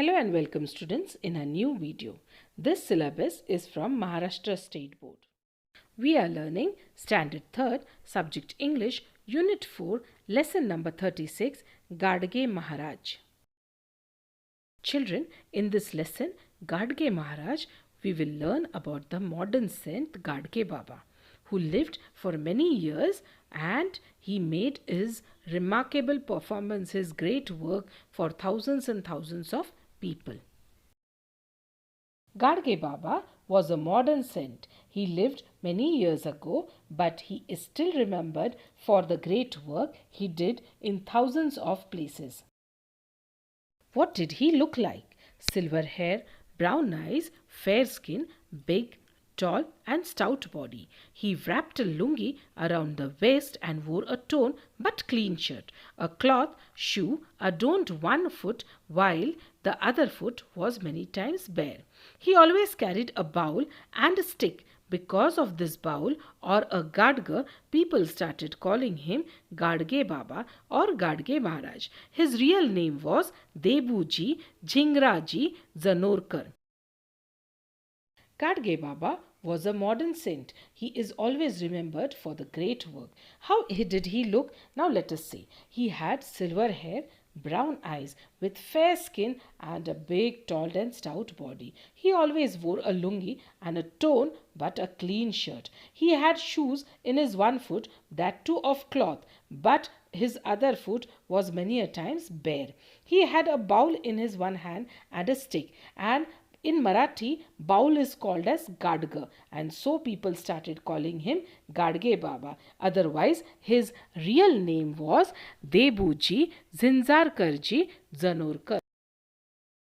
Hello and welcome students in a new video. This syllabus is from Maharashtra State Board. We are learning Standard 3rd, Subject English, Unit 4, Lesson number 36, Gadge Maharaj. Children, in this lesson, Gadge Maharaj, we will learn about the modern saint Gadge Baba, who lived for many years and he made his remarkable performance, his great work for thousands and thousands of people. Gadge Baba was a modern saint. He lived many years ago, but he is still remembered for the great work he did in thousands of places. What did he look like? Silver hair, brown eyes, fair skin, big, tall and stout body. He wrapped a lungi around the waist and wore a torn but clean shirt. A cloth shoe adorned one foot while the other foot was many times bare. He always carried a bowl and a stick. Because of this bowl or a gadga, people started calling him Gadge Baba or Gadge Maharaj. His real name was Debuji Jhingraji Zanorkar. Gadge Baba was a modern saint. He is always remembered for the great work. How did he look? Now let us see. He had silver hair, brown eyes with fair skin and a big, tall and stout body. He always wore a lungi and a torn but a clean shirt. He had shoes in his one foot, that too of cloth, but his other foot was many a times bare. He had a bowl in his one hand and a stick, and in Marathi, bowl is called as gadga, and so people started calling him Gadge Baba. Otherwise, his real name was Debuji Zinzarkarji Zanorkar.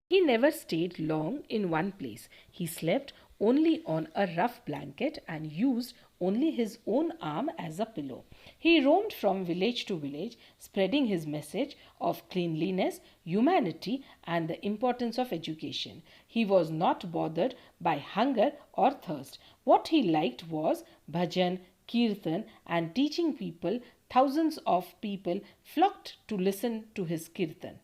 He never stayed long in one place. He slept only on a rough blanket and used only his own arm as a pillow. He roamed from village to village, spreading his message of cleanliness, humanity, and the importance of education. He was not bothered by hunger or thirst. What he liked was bhajan, kirtan, and teaching people. Thousands of people flocked to listen to his kirtan.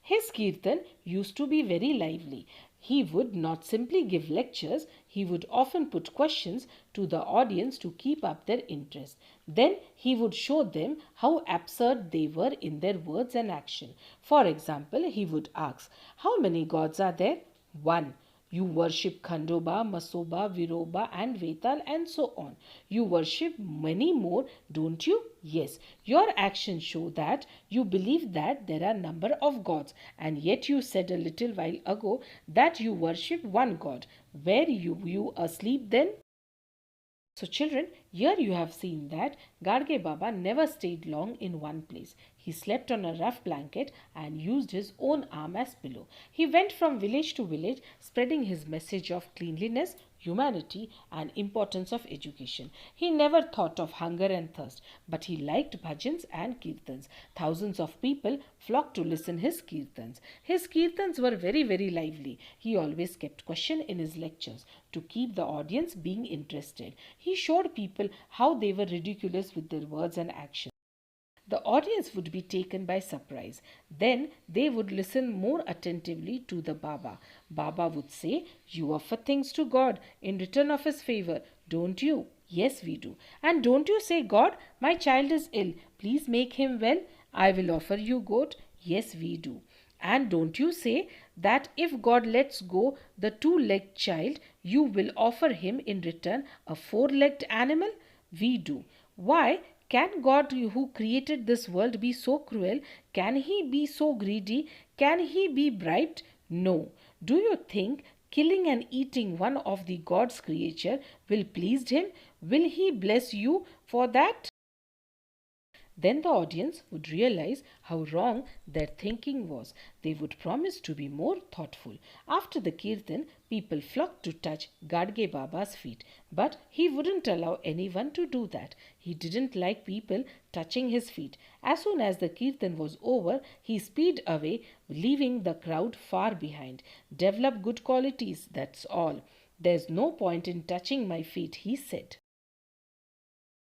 His kirtan used to be very lively. He would not simply give lectures, he would often put questions to the audience to keep up their interest. Then he would show them how absurd they were in their words and action. For example, he would ask, "How many gods are there?" "One." "You worship Khandoba, Masoba, Viroba and Vetal and so on. You worship many more, don't you?" "Yes." "Your actions show that you believe that there are number of gods, and yet you said a little while ago that you worship one god. Were you asleep then?" So children, here you have seen that Gadge Baba never stayed long in one place. He slept on a rough blanket and used his own arm as pillow. He went from village to village, spreading his message of cleanliness, humanity, and importance of education. He never thought of hunger and thirst, but he liked bhajans and kirtans. Thousands of people flocked to listen his kirtans. His kirtans were very, very lively. He always kept question in his lectures to keep the audience being interested. He showed people how they were ridiculous with their words and actions. The audience would be taken by surprise. Then they would listen more attentively to the Baba. Baba would say, "You offer things to God in return of his favor, don't you?" "Yes, we do." "And don't you say, 'God, my child is ill. Please make him well. I will offer you goat'?" "Yes, we do." "And don't you say that if God lets go the two-legged child, you will offer him in return a four-legged animal?" "We do." "Why can God who created this world be so cruel? Can he be so greedy? Can he be bribed?" "No." "Do you think killing and eating one of the God's creature will please him? Will he bless you for that?" Then the audience would realize how wrong their thinking was. They would promise to be more thoughtful. After the kirtan, people flocked to touch Gadge Baba's feet. But he wouldn't allow anyone to do that. He didn't like people touching his feet. As soon as the kirtan was over, he speeded away, leaving the crowd far behind. "Develop good qualities, that's all. There's no point in touching my feet," he said.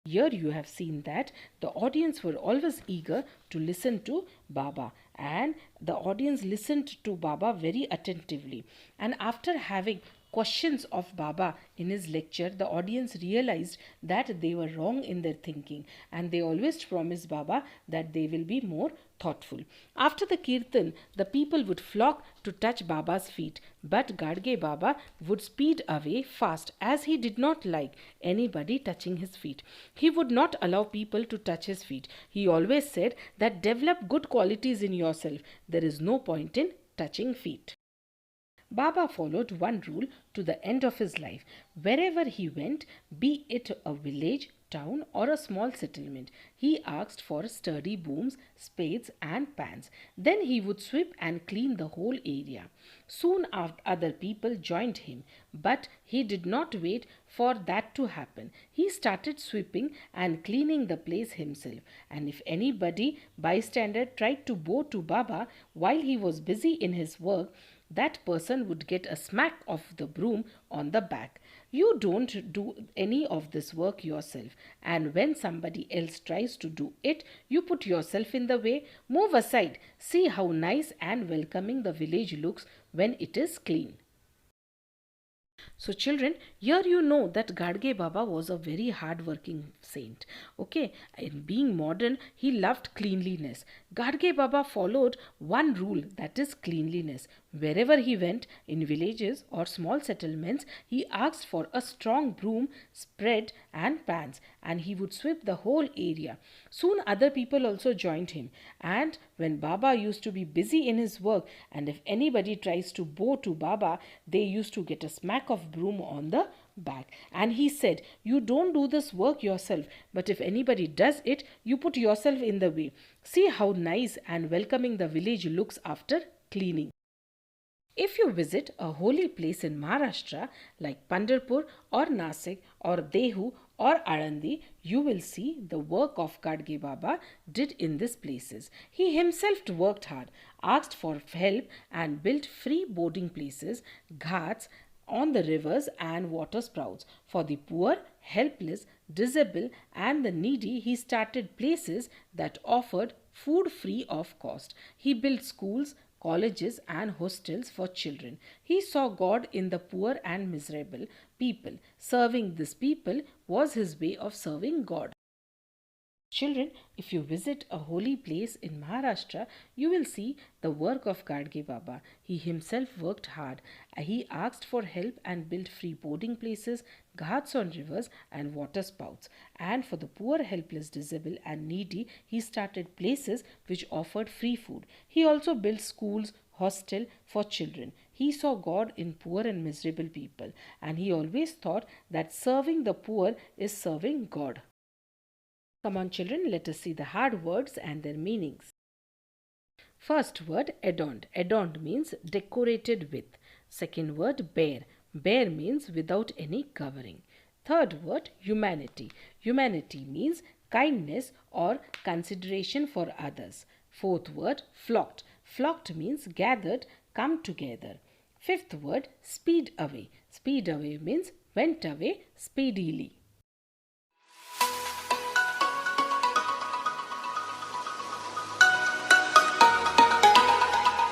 Here you have seen that the audience were always eager to listen to Baba, and the audience listened to Baba very attentively. And after having questions of Baba in his lecture, the audience realized that they were wrong in their thinking, and they always promised Baba that they will be more thoughtful. After the kirtan, the people would flock to touch Baba's feet, but Gadge Baba would speed away fast as he did not like anybody touching his feet. He would not allow people to touch his feet. He always said that develop good qualities in yourself. There is no point in touching feet. Baba followed one rule to the end of his life. Wherever he went, be it a village, town, or a small settlement, he asked for sturdy brooms, spades, and pans. Then he would sweep and clean the whole area. Soon other people joined him, but he did not wait for that to happen. He started sweeping and cleaning the place himself. And if anybody bystander tried to bow to Baba while he was busy in his work, that person would get a smack of the broom on the back. You don't do any of this work yourself, and when somebody else tries to do it, you put yourself in the way. Move aside. See how nice and welcoming the village looks when it is clean. So children, here you know that Gadge Baba was a very hard-working saint. Okay, in being modern, he loved cleanliness. Gadge Baba followed one rule, that is cleanliness. Wherever he went, in villages or small settlements, he asked for a strong broom, spread and pans, and he would sweep the whole area. Soon other people also joined him, and when Baba used to be busy in his work, and if anybody tries to bow to Baba, they used to get a smack of broom on the back. And he said, you don't do this work yourself, but if anybody does it, you put yourself in the way. See how nice and welcoming the village looks after cleaning. If you visit a holy place in Maharashtra like Pandharpur or Nasik or Dehu or Alandi, you will see the work of Gadge Baba did in these places. He himself worked hard, asked for help and built free boarding places, ghats, on the rivers and water sprouts. For the poor, helpless, disabled and the needy, he started places that offered food free of cost. He built schools, colleges and hostels for children. He saw God in the poor and miserable people. Serving these people was his way of serving God. Children, if you visit a holy place in Maharashtra, you will see the work of Gadge Baba. He himself worked hard. He asked for help and built free boarding places, ghats on rivers and water spouts. And for the poor, helpless, disabled and needy, he started places which offered free food. He also built schools, hostel for children. He saw God in poor and miserable people, and he always thought that serving the poor is serving God. Come on children, let us see the hard words and their meanings. First word, adorned. Adorned means decorated with. Second word, bare. Bare means without any covering. Third word, humanity. Humanity means kindness or consideration for others. Fourth word, flocked. Flocked means gathered, come together. Fifth word, speed away. Speed away means went away speedily.